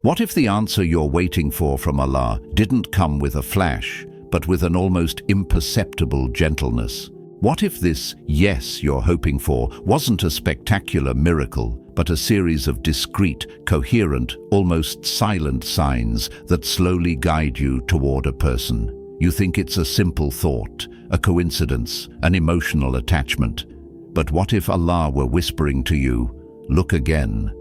What if the answer you're waiting for from Allah didn't come with a flash, but with an almost imperceptible gentleness? What if this yes you're hoping for wasn't a spectacular miracle, but a series of discreet, coherent, almost silent signs that slowly guide you toward a person? You think it's a simple thought, a coincidence, an emotional attachment. But what if Allah were whispering to you, "Look again.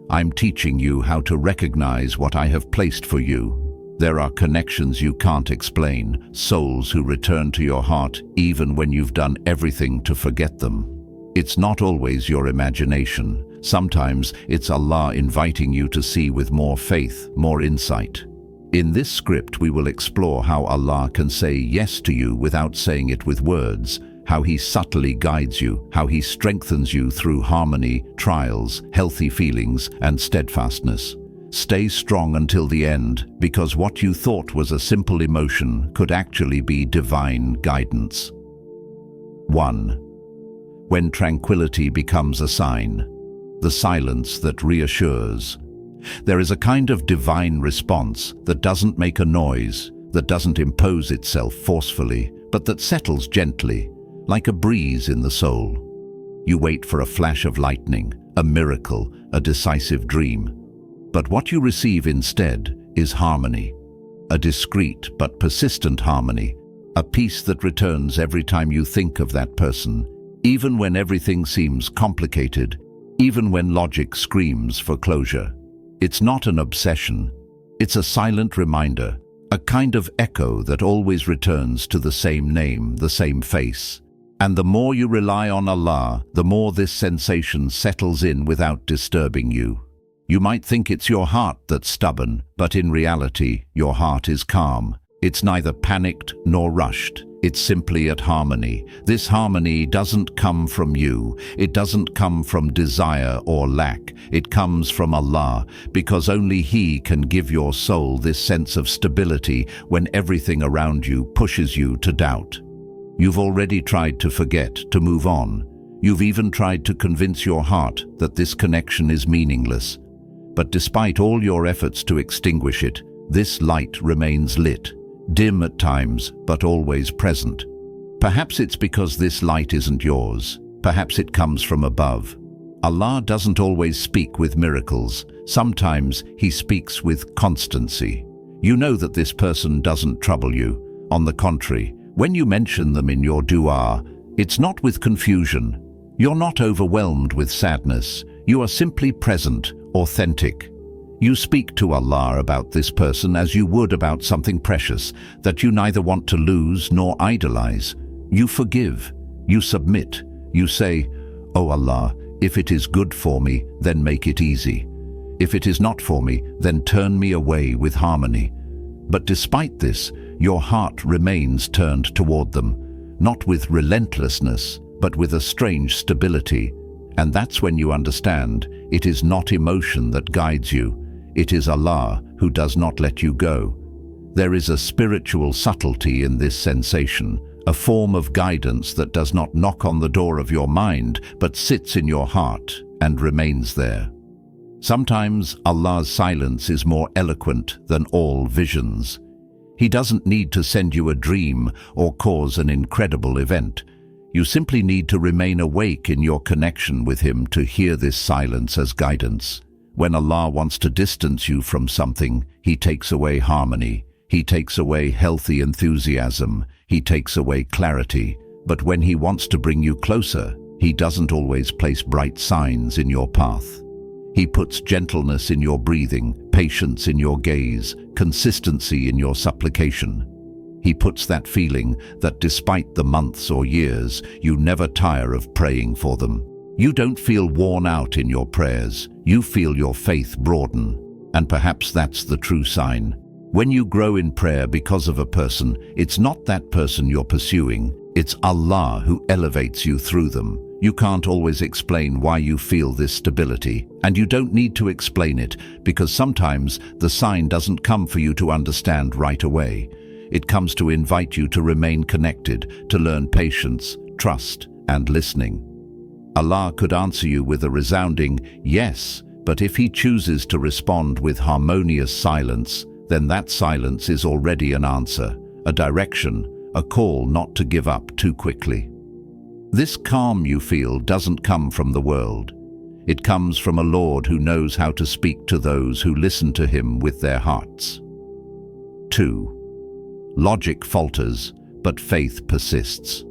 I'm teaching you how to recognize what I have placed for you." There are connections you can't explain, souls who return to your heart even when you've done everything to forget them. It's not always your imagination. Sometimes it's Allah inviting you to see with more faith, more insight. In this script, we will explore how Allah can say yes to you without saying it with words, how He subtly guides you, how He strengthens you through harmony, trials, healthy feelings, and steadfastness. Stay strong until the end, because what you thought was a simple emotion could actually be divine guidance. 1. When tranquility becomes a sign, the silence that reassures. There is a kind of divine response that doesn't make a noise, that doesn't impose itself forcefully, but that settles gently, like a breeze in the soul. You wait for a flash of lightning, a miracle, a decisive dream. But what you receive instead is harmony, a discreet but persistent harmony, a peace that returns every time you think of that person, even when everything seems complicated, even when logic screams for closure. It's not an obsession, it's a silent reminder, a kind of echo that always returns to the same name, the same face. And the more you rely on Allah, the more this sensation settles in without disturbing you. You might think it's your heart that's stubborn, but in reality, your heart is calm. It's neither panicked nor rushed. It's simply at harmony. This harmony doesn't come from you. It doesn't come from desire or lack. It comes from Allah, because only He can give your soul this sense of stability when everything around you pushes you to doubt. You've already tried to forget, to move on. You've even tried to convince your heart that this connection is meaningless. But despite all your efforts to extinguish it, this light remains lit, dim at times, but always present. Perhaps it's because this light isn't yours. Perhaps it comes from above. Allah doesn't always speak with miracles. Sometimes He speaks with constancy. You know that this person doesn't trouble you. On the contrary, when you mention them in your dua, it's not with confusion. You're not overwhelmed with sadness. You are simply present, authentic. You speak to Allah about this person as you would about something precious that you neither want to lose nor idolize. You forgive. You submit. You say, "Oh Allah, if it is good for me, then make it easy. If it is not for me, then turn me away with harmony." But despite this, your heart remains turned toward them, not with relentlessness, but with a strange stability. And that's when you understand it is not emotion that guides you. It is Allah who does not let you go. There is a spiritual subtlety in this sensation, a form of guidance that does not knock on the door of your mind, but sits in your heart and remains there. Sometimes Allah's silence is more eloquent than all visions. He doesn't need to send you a dream or cause an incredible event. You simply need to remain awake in your connection with Him to hear this silence as guidance. When Allah wants to distance you from something, He takes away harmony. He takes away healthy enthusiasm. He takes away clarity. But when He wants to bring you closer, He doesn't always place bright signs in your path. He puts gentleness in your breathing, patience in your gaze, consistency in your supplication. He puts that feeling that despite the months or years, you never tire of praying for them. You don't feel worn out in your prayers. You feel your faith broaden. And perhaps that's the true sign. When you grow in prayer because of a person, it's not that person you're pursuing. It's Allah who elevates you through them. You can't always explain why you feel this stability, and you don't need to explain it, because sometimes the sign doesn't come for you to understand right away. It comes to invite you to remain connected, to learn patience, trust, and listening. Allah could answer you with a resounding yes, But if he chooses to respond with harmonious silence, then that silence is already an answer, a direction, a call not to give up too quickly. This calm you feel doesn't come from the world. It comes from a Lord who knows how to speak to those who listen to him with their hearts. 2. Logic falters, but faith persists.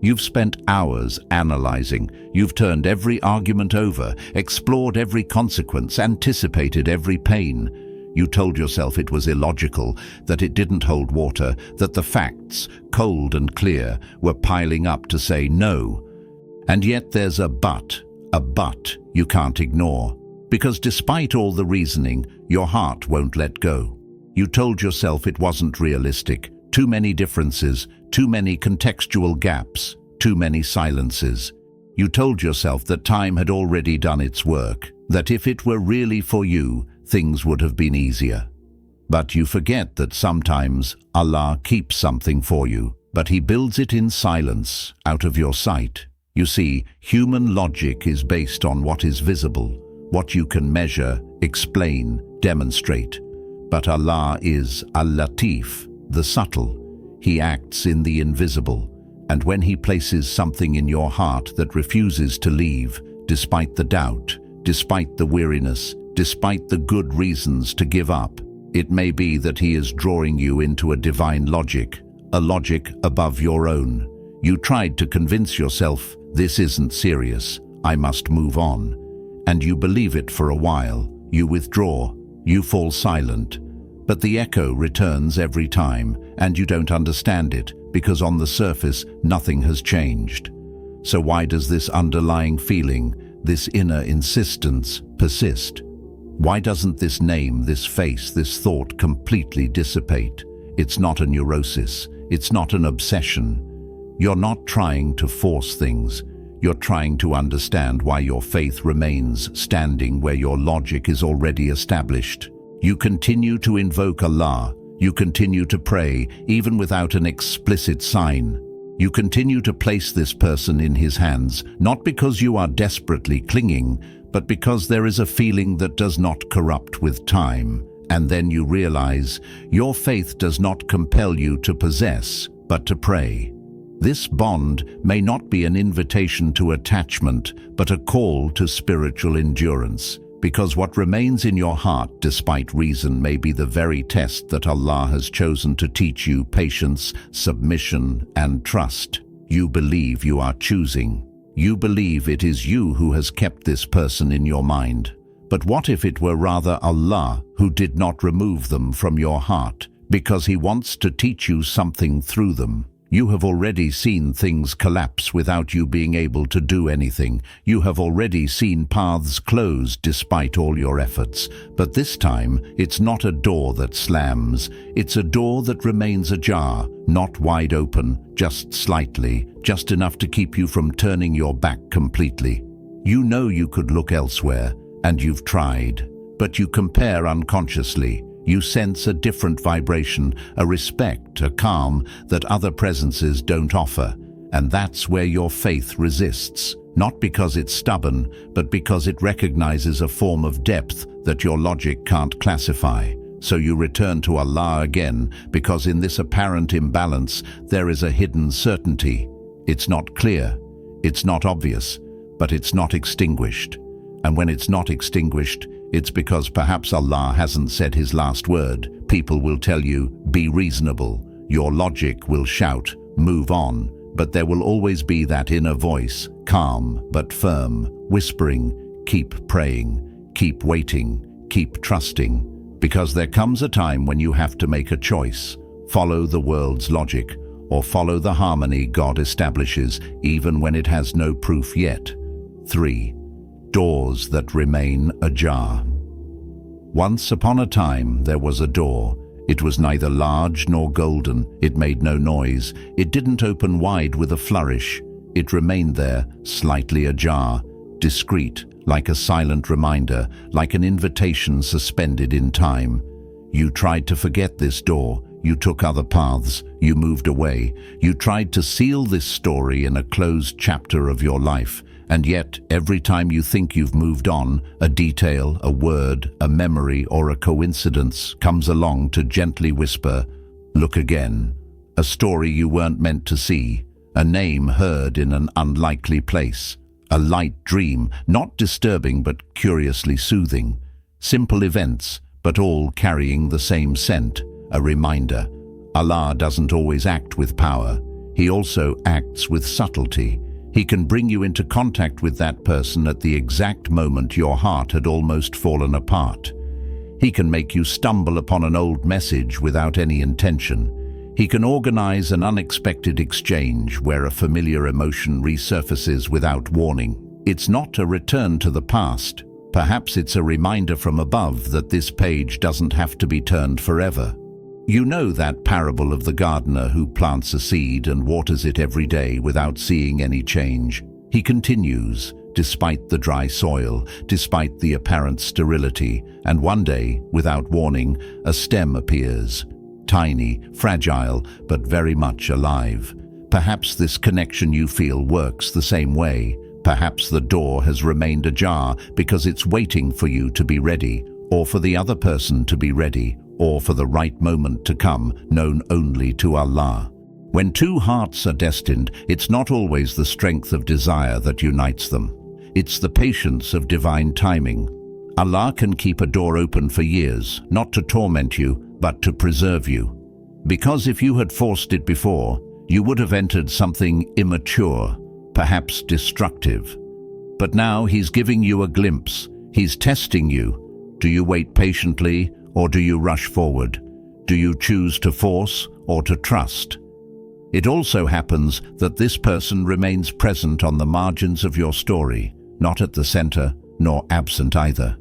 You've spent hours analyzing. You've turned every argument over, explored every consequence, anticipated every pain. You told yourself it was illogical, that it didn't hold water, that the facts, cold and clear, were piling up to say no. And yet there's a but you can't ignore. Because despite all the reasoning, your heart won't let go. You told yourself it wasn't realistic. Too many differences, too many contextual gaps, too many silences. You told yourself that time had already done its work, that if it were really for you, things would have been easier. But you forget that sometimes Allah keeps something for you, but he builds it in silence, out of your sight. You see, human logic is based on what is visible, what you can measure, explain, demonstrate. But Allah is Al-Latif, the subtle. He acts in the invisible. And when he places something in your heart that refuses to leave, despite the doubt, despite the weariness, despite the good reasons to give up, it may be that he is drawing you into a divine logic, a logic above your own. You tried to convince yourself, this isn't serious, I must move on. And you believe it for a while, you withdraw, you fall silent. But the echo returns every time, and you don't understand it, because on the surface, nothing has changed. So why does this underlying feeling, this inner insistence, persist? Why doesn't this name, this face, this thought completely dissipate? It's not a neurosis. It's not an obsession. You're not trying to force things. You're trying to understand why your faith remains standing where your logic is already established. You continue to invoke Allah. You continue to pray, even without an explicit sign. You continue to place this person in his hands, not because you are desperately clinging, but because there is a feeling that does not corrupt with time. And then you realize your faith does not compel you to possess, but to pray. This bond may not be an invitation to attachment, but a call to spiritual endurance. Because what remains in your heart, despite reason, may be the very test that Allah has chosen to teach you patience, submission, and trust. You believe you are choosing. You believe it is you who has kept this person in your mind. But what if it were rather Allah who did not remove them from your heart, because he wants to teach you something through them? You have already seen things collapse without you being able to do anything. You have already seen paths closed despite all your efforts. But this time, it's not a door that slams. It's a door that remains ajar, not wide open, just slightly, just enough to keep you from turning your back completely. You know you could look elsewhere, and you've tried. But you compare unconsciously. You sense a different vibration, a respect, a calm that other presences don't offer. And that's where your faith resists, not because it's stubborn, but because it recognizes a form of depth that your logic can't classify. So you return to Allah again, because in this apparent imbalance, there is a hidden certainty. It's not clear, it's not obvious, but it's not extinguished. And when it's not extinguished, it's because perhaps Allah hasn't said his last word. People will tell you, be reasonable. Your logic will shout, move on. But there will always be that inner voice, calm but firm, whispering, keep praying, keep waiting, keep trusting. Because there comes a time when you have to make a choice. Follow the world's logic, or follow the harmony God establishes, even when it has no proof yet. 3. Doors that remain ajar. Once upon a time, there was a door. It was neither large nor golden. It made no noise. It didn't open wide with a flourish. It remained there, slightly ajar, discreet, like a silent reminder, like an invitation suspended in time. You tried to forget this door. You took other paths. You moved away. You tried to seal this story in a closed chapter of your life. And yet, every time you think you've moved on, a detail, a word, a memory, or a coincidence comes along to gently whisper, "Look again." A story you weren't meant to see, a name heard in an unlikely place, a light dream, not disturbing but curiously soothing. Simple events, but all carrying the same scent, a reminder. Allah doesn't always act with power. He also acts with subtlety. He can bring you into contact with that person at the exact moment your heart had almost fallen apart. He can make you stumble upon an old message without any intention. He can organize an unexpected exchange where a familiar emotion resurfaces without warning. It's not a return to the past. Perhaps it's a reminder from above that this page doesn't have to be turned forever. You know that parable of the gardener who plants a seed and waters it every day without seeing any change. He continues, despite the dry soil, despite the apparent sterility, and one day, without warning, a stem appears. Tiny, fragile, but very much alive. Perhaps this connection you feel works the same way. Perhaps the door has remained ajar because it's waiting for you to be ready, or for the other person to be ready, or for the right moment to come, known only to Allah. When two hearts are destined, it's not always the strength of desire that unites them. It's the patience of divine timing. Allah can keep a door open for years, not to torment you, but to preserve you. Because if you had forced it before, you would have entered something immature, perhaps destructive. But now He's giving you a glimpse. He's testing you. Do you wait patiently, or do you rush forward? Do you choose to force or to trust? It also happens that this person remains present on the margins of your story, not at the center, nor absent either.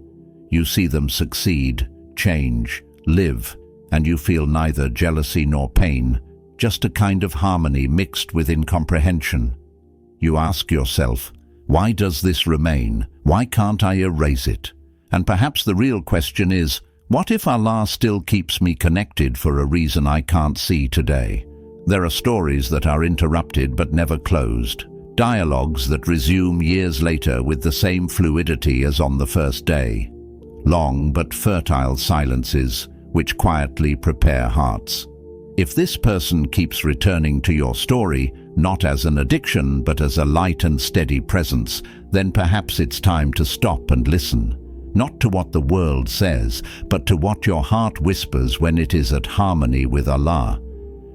You see them succeed, change, live, and you feel neither jealousy nor pain, just a kind of harmony mixed with incomprehension. You ask yourself, why does this remain? Why can't I erase it? And perhaps the real question is, what if Allah still keeps me connected for a reason I can't see today? There are stories that are interrupted but never closed, dialogues that resume years later with the same fluidity as on the first day, long but fertile silences which quietly prepare hearts. If this person keeps returning to your story, not as an addiction but as a light and steady presence, then perhaps it's time to stop and listen. Not to what the world says, but to what your heart whispers when it is at harmony with Allah.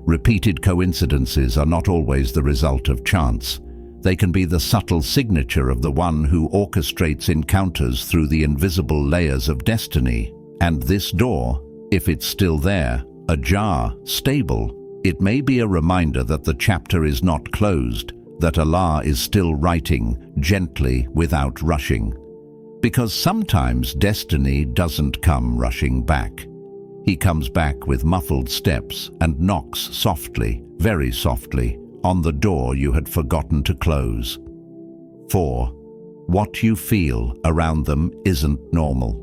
Repeated coincidences are not always the result of chance. They can be the subtle signature of the one who orchestrates encounters through the invisible layers of destiny. And this door, if it's still there, ajar, stable, it may be a reminder that the chapter is not closed, that Allah is still writing, gently, without rushing. Because sometimes destiny doesn't come rushing back. He comes back with muffled steps and knocks softly, very softly, on the door you had forgotten to close. 4. What you feel around them isn't normal.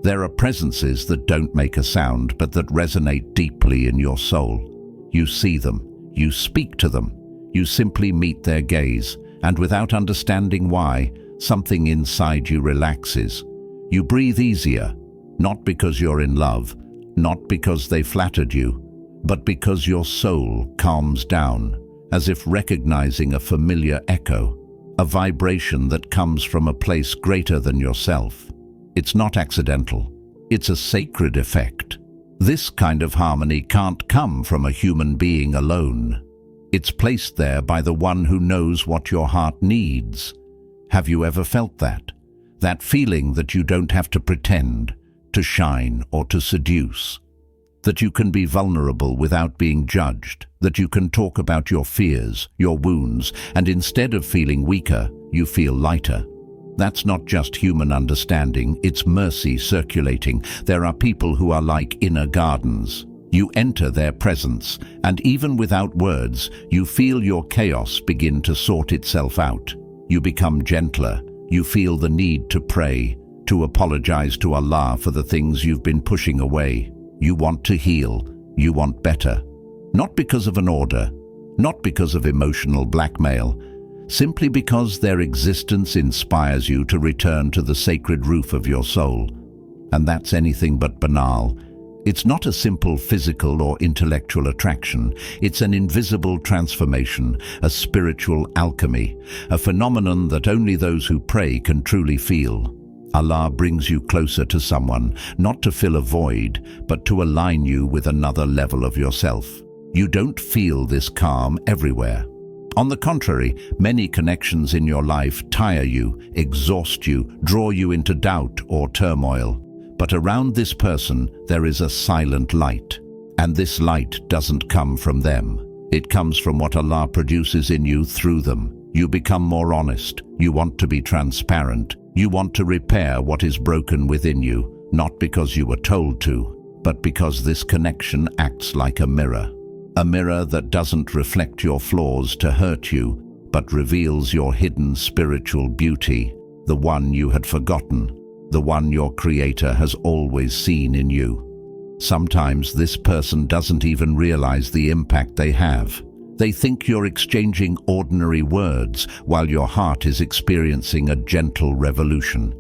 There are presences that don't make a sound but that resonate deeply in your soul. You see them, you speak to them, you simply meet their gaze, and without understanding why, something inside you relaxes. You breathe easier, not because you're in love, not because they flattered you, but because your soul calms down, as if recognizing a familiar echo, a vibration that comes from a place greater than yourself. It's not accidental. It's a sacred effect. This kind of harmony can't come from a human being alone. It's placed there by the one who knows what your heart needs. Have you ever felt that? That feeling that you don't have to pretend, to shine, or to seduce. That you can be vulnerable without being judged. That you can talk about your fears, your wounds, and instead of feeling weaker, you feel lighter. That's not just human understanding, it's mercy circulating. There are people who are like inner gardens. You enter their presence, and even without words, you feel your chaos begin to sort itself out. You become gentler. You feel the need to pray, to apologize to Allah for the things you've been pushing away. You want to heal. You want better. Not because of an order, not because of emotional blackmail, simply because their existence inspires you to return to the sacred roof of your soul. And that's anything but banal. It's not a simple physical or intellectual attraction. It's an invisible transformation, a spiritual alchemy, a phenomenon that only those who pray can truly feel. Allah brings you closer to someone, not to fill a void, but to align you with another level of yourself. You don't feel this calm everywhere. On the contrary, many connections in your life tire you, exhaust you, draw you into doubt or turmoil. But around this person, there is a silent light. And this light doesn't come from them. It comes from what Allah produces in you through them. You become more honest. You want to be transparent. You want to repair what is broken within you, not because you were told to, but because this connection acts like a mirror. A mirror that doesn't reflect your flaws to hurt you, but reveals your hidden spiritual beauty, the one you had forgotten, the one your Creator has always seen in you. Sometimes this person doesn't even realize the impact they have. They think you're exchanging ordinary words while your heart is experiencing a gentle revolution.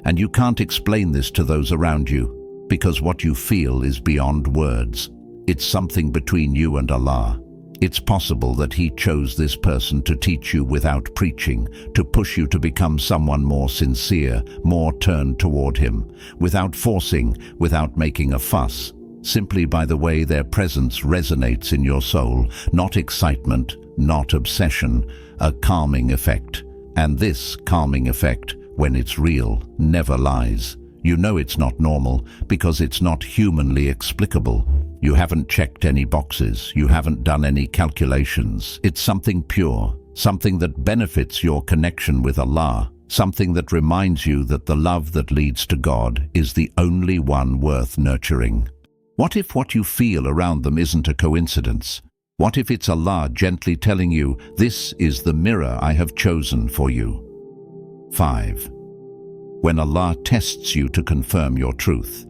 And you can't explain this to those around you, because what you feel is beyond words. It's something between you and Allah. It's possible that He chose this person to teach you without preaching, to push you to become someone more sincere, more turned toward Him, without forcing, without making a fuss, simply by the way their presence resonates in your soul, not excitement, not obsession, a calming effect. And this calming effect, when it's real, never lies. You know it's not normal because it's not humanly explicable. You haven't checked any boxes. You haven't done any calculations. It's something pure, something that benefits your connection with Allah, something that reminds you that the love that leads to God is the only one worth nurturing. What if what you feel around them isn't a coincidence? What if it's Allah gently telling you, "This is the mirror I have chosen for you"? 5. When Allah tests you to confirm your truth.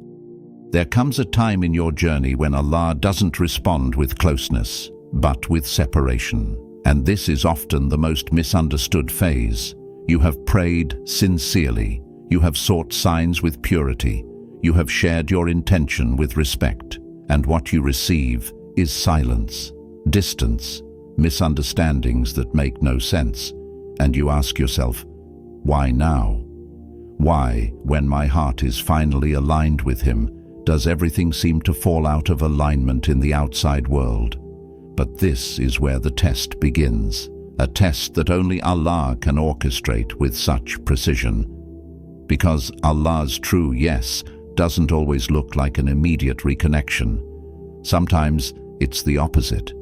There comes a time in your journey when Allah doesn't respond with closeness, but with separation. And this is often the most misunderstood phase. You have prayed sincerely. You have sought signs with purity. You have shared your intention with respect. And what you receive is silence, distance, misunderstandings that make no sense. And you ask yourself, why now? Why, when my heart is finally aligned with Him, does everything seem to fall out of alignment in the outside world? But this is where the test begins, a test that only Allah can orchestrate with such precision. Because Allah's true yes doesn't always look like an immediate reconnection. Sometimes it's the opposite.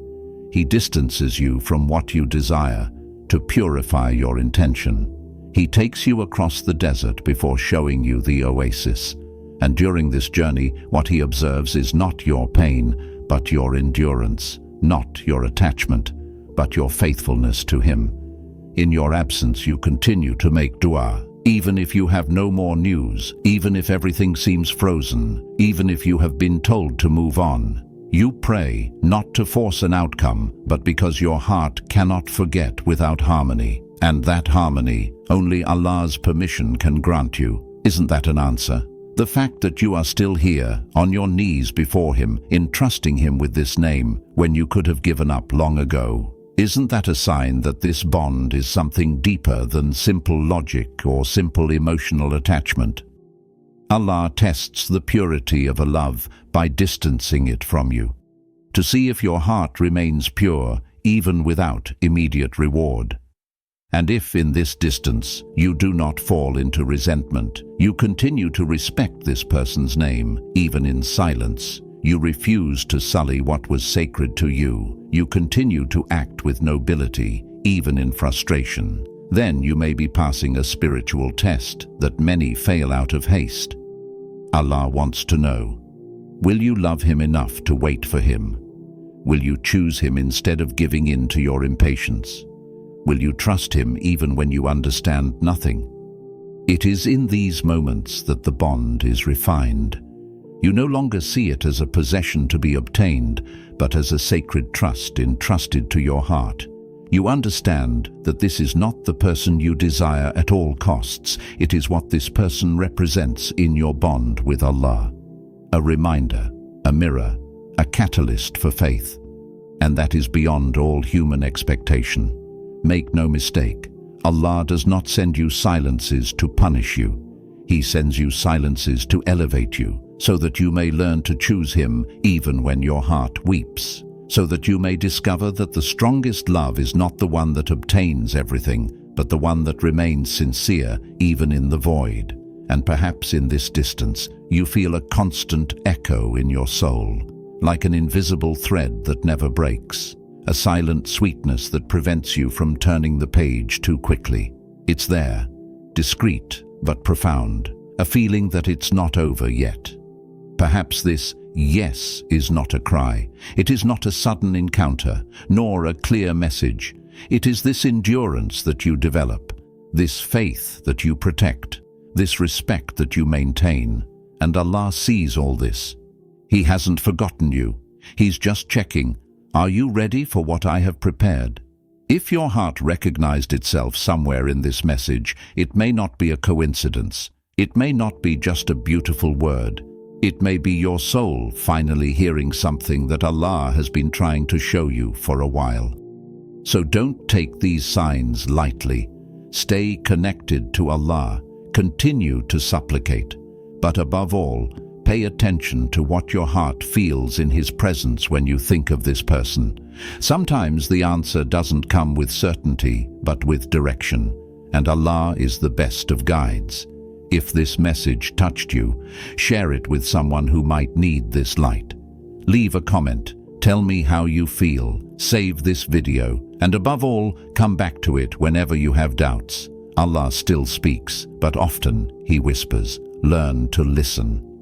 He distances you from what you desire to purify your intention. He takes you across the desert before showing you the oasis. And during this journey, what He observes is not your pain, but your endurance, not your attachment, but your faithfulness to Him. In your absence, you continue to make dua, even if you have no more news, even if everything seems frozen, even if you have been told to move on. You pray, not to force an outcome, but because your heart cannot forget without harmony. And that harmony, only Allah's permission can grant you. Isn't that an answer? The fact that you are still here, on your knees before Him, entrusting Him with this name, when you could have given up long ago, isn't that a sign that this bond is something deeper than simple logic or simple emotional attachment? Allah tests the purity of a love by distancing it from you, to see if your heart remains pure even without immediate reward. And if in this distance you do not fall into resentment, you continue to respect this person's name, even in silence. You refuse to sully what was sacred to you. You continue to act with nobility, even in frustration. Then you may be passing a spiritual test that many fail out of haste. Allah wants to know, will you love Him enough to wait for Him? Will you choose Him instead of giving in to your impatience? Will you trust Him even when you understand nothing? It is in these moments that the bond is refined. You no longer see it as a possession to be obtained, but as a sacred trust entrusted to your heart. You understand that this is not the person you desire at all costs. It is what this person represents in your bond with Allah. A reminder, a mirror, a catalyst for faith. And that is beyond all human expectation. Make no mistake, Allah does not send you silences to punish you. He sends you silences to elevate you, so that you may learn to choose Him even when your heart weeps, so that you may discover that the strongest love is not the one that obtains everything, but the one that remains sincere even in the void. And perhaps in this distance, you feel a constant echo in your soul, like an invisible thread that never breaks, a silent sweetness that prevents you from turning the page too quickly. It's there, discreet but profound, a feeling that it's not over yet. Perhaps this yes is not a cry. It is not a sudden encounter, nor a clear message. It is this endurance that you develop, this faith that you protect, this respect that you maintain. And Allah sees all this. He hasn't forgotten you. He's just checking, are you ready for what I have prepared? If your heart recognized itself somewhere in this message, it may not be a coincidence. It may not be just a beautiful word. It may be your soul finally hearing something that Allah has been trying to show you for a while. So don't take these signs lightly. Stay connected to Allah. Continue to supplicate. But above all, pay attention to what your heart feels in His presence when you think of this person. Sometimes the answer doesn't come with certainty, but with direction, and Allah is the best of guides. If this message touched you, share it with someone who might need this light. Leave a comment, tell me how you feel, save this video, and above all, come back to it whenever you have doubts. Allah still speaks, but often He whispers. Learn to listen.